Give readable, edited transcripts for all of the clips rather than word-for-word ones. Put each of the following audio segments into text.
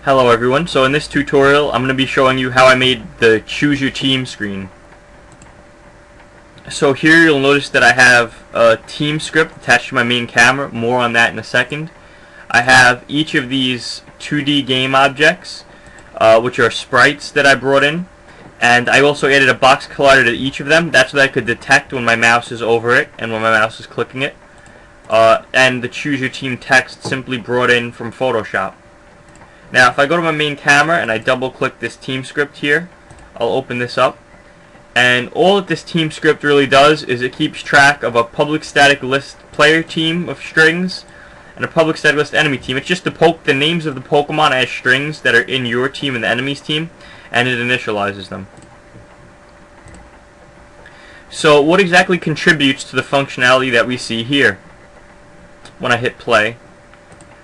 Hello everyone, so in this tutorial I'm going to be showing you how I made the choose your team screen. So here you'll notice that I have a team script attached to my main camera, more on that in a second. I have each of these 2D game objects, which are sprites that I brought in, and I also added a box collider to each of them. That's so that I could detect when my mouse is over it and when my mouse is clicking it. And the choose your team text simply brought in from Photoshop. Now if I go to my main camera and I double click this team script here, I'll open this up, and all that this team script really does is it keeps track of a public static list player team of strings and a public static list enemy team. It's just the names of the Pokemon as strings that are in your team and the enemy's team, and it initializes them. So what exactly contributes to the functionality that we see here when I hit play?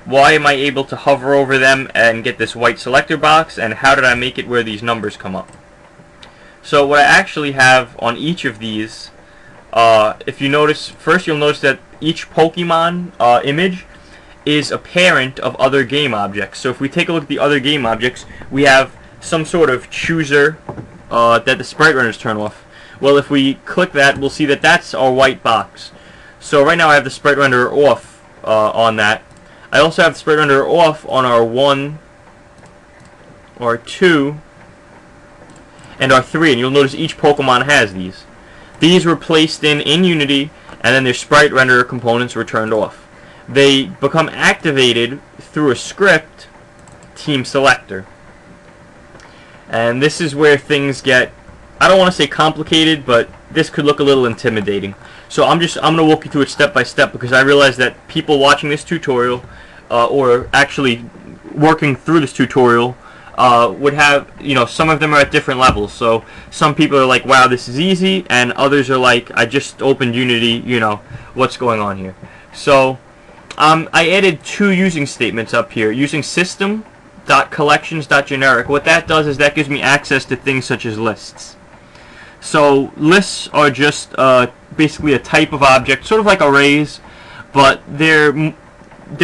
Why am I able to hover over them and get this white selector box, and how did I make it where these numbers come up? So what I actually have on each of these, if you notice, first you'll notice that each Pokemon image is a parent of other game objects. So if we take a look at the other game objects, we have some sort of chooser that the sprite runners turn off. Well, if we click that, we'll see that that's our white box. So right now I have the sprite runner off on that. I also have the sprite runner off on our 1, our 2, and our 3, and you'll notice each Pokemon has these. These were placed in Unity, and then their sprite renderer components were turned off. They become activated through a script, team selector. And this is where things get, I don't want to say complicated, but this could look a little intimidating. So I'm going to walk you through it step by step, because I realize that people watching this tutorial or actually working through this tutorial would have, some of them are at different levels. So some people are like, wow, this is easy, and others are like, I just opened Unity, what's going on here? So I added two using statements up here, using system.collections.generic. What that does is that gives me access to things such as lists. So lists are just basically a type of object, sort of like arrays, but they're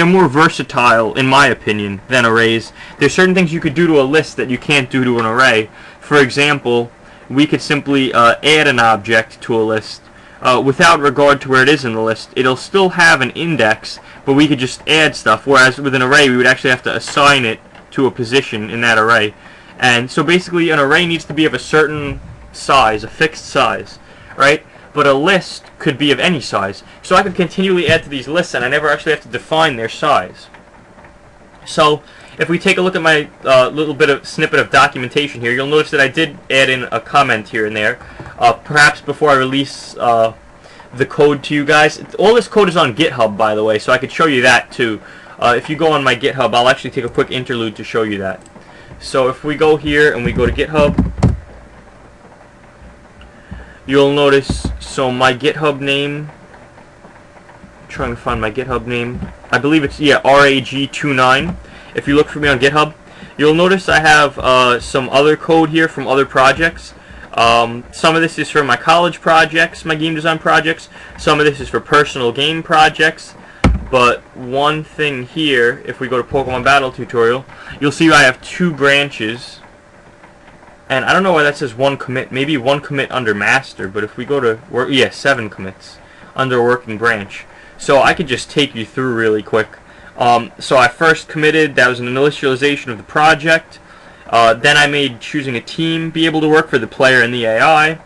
more versatile, in my opinion, than arrays. There's certain things you could do to a list that you can't do to an array. For example, we could simply add an object to a list without regard to where it is in the list. It'll still have an index, but we could just add stuff, whereas with an array we would actually have to assign it to a position in that array. And so basically an array needs to be of a certain size, a fixed size, right? But a list could be of any size. So I could continually add to these lists, and I never actually have to define their size. So if we take a look at my little bit of snippet of documentation here, you'll notice that I did add in a comment here and there, perhaps before I release the code to you guys. All this code is on GitHub, by the way, so I could show you that too. If you go on my GitHub, I'll actually take a quick interlude to show you that. So if we go here and we go to GitHub, you'll notice, so my GitHub name, I'm trying to find my GitHub name, I believe it's, RAG29. If you look for me on GitHub, you'll notice I have some other code here from other projects. Some of this is for my college projects, my game design projects. Some of this is for personal game projects. But one thing here, if we go to Pokemon Battle Tutorial, you'll see I have 2 branches. And I don't know why that says 1 commit. Maybe 1 commit under master, but if we go to, 7 commits under working branch. So I could just take you through really quick. So I first committed, that was an initialization of the project. Then I made choosing a team be able to work for the player and the AI.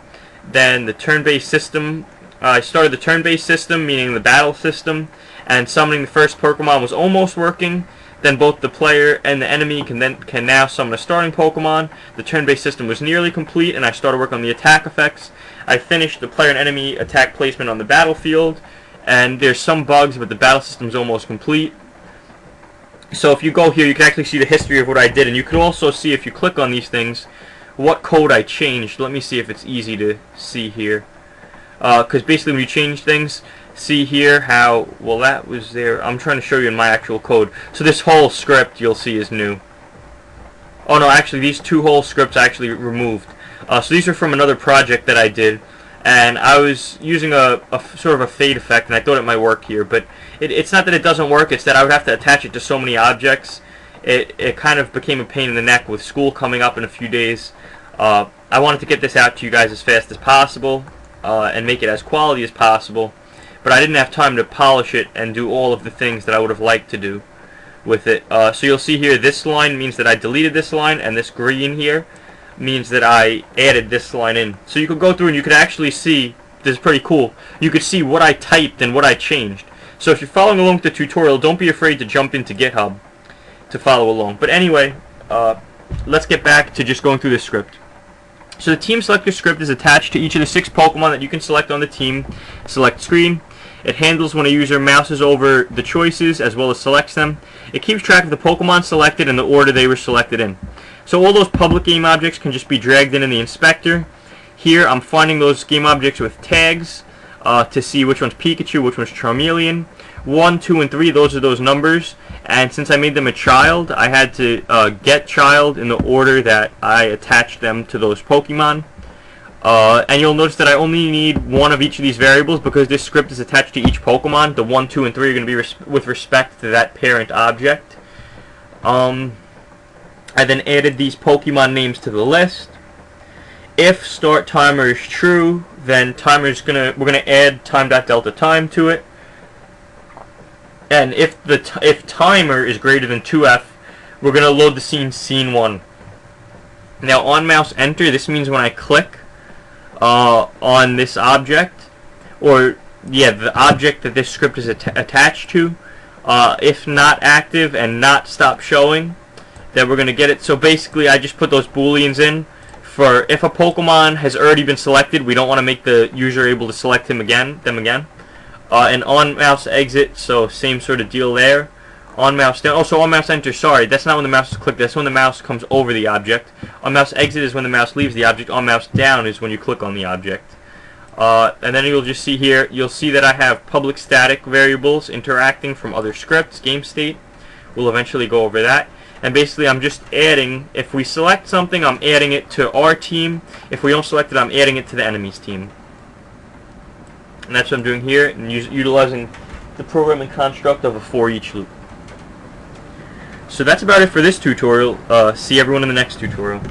Then the turn-based system, I started the turn-based system, meaning the battle system, and summoning the first Pokemon was almost working. Then both the player and the enemy can now summon a starting Pokemon. The turn-based system was nearly complete, and I started working on the attack effects. I finished the player and enemy attack placement on the battlefield, and there's some bugs, but the battle system's almost complete. So if you go here, you can actually see the history of what I did, and you can also see, if you click on these things, what code I changed. Let me see if it's easy to see here. Because basically when you change things, see here how, well, that was there. I'm trying to show you in my actual code. So this whole script you'll see is new. Oh no, actually these 2 whole scripts I actually removed. So these are from another project that I did, and I was using a sort of a fade effect, and I thought it might work here, but it's not that it doesn't work, it's that I would have to attach it to so many objects it kind of became a pain in the neck with school coming up in a few days. I wanted to get this out to you guys as fast as possible and make it as quality as possible, but I didn't have time to polish it and do all of the things that I would have liked to do with it. So you'll see here, this line means that I deleted this line, and this green here means that I added this line in. So you could go through and you could actually see, this is pretty cool, you could see what I typed and what I changed. So if you're following along with the tutorial, don't be afraid to jump into GitHub to follow along. But anyway, let's get back to just going through the script. So the team selector script is attached to each of the 6 Pokemon that you can select on the team select screen. It handles when a user mouses over the choices as well as selects them. It keeps track of the Pokemon selected and the order they were selected in. So all those public game objects can just be dragged in the inspector. Here I'm finding those game objects with tags to see which one's Pikachu, which one's Charmeleon. 1, 2, and 3, those are those numbers. And since I made them a child, I had to get child in the order that I attached them to those Pokemon. And you'll notice that I only need one of each of these variables because this script is attached to each Pokemon. The 1, 2, and 3 are going to be with respect to that parent object. I then added these Pokemon names to the list. If start timer is true, then we're gonna add time.delta time to it. And if timer is greater than 2f, we're gonna load the scene 1. Now on mouse enter, this means when I click on this object, or yeah, the object that this script is attached to, if not active and not stop showing, then we're going to get it. So basically I just put those booleans in for if a Pokemon has already been selected, we don't want to make the user able to select them again. And on mouse exit, so same sort of deal there. On mouse down, so on mouse enter, sorry, that's not when the mouse is clicked, that's when the mouse comes over the object. On mouse exit is when the mouse leaves the object. On mouse down is when you click on the object. And then you'll just see here, you'll see that I have public static variables interacting from other scripts, game state. We'll eventually go over that. And basically I'm just adding, if we select something, I'm adding it to our team. If we don't select it, I'm adding it to the enemy's team. And that's what I'm doing here, and utilizing the programming construct of a for each loop. So that's about it for this tutorial. See everyone in the next tutorial.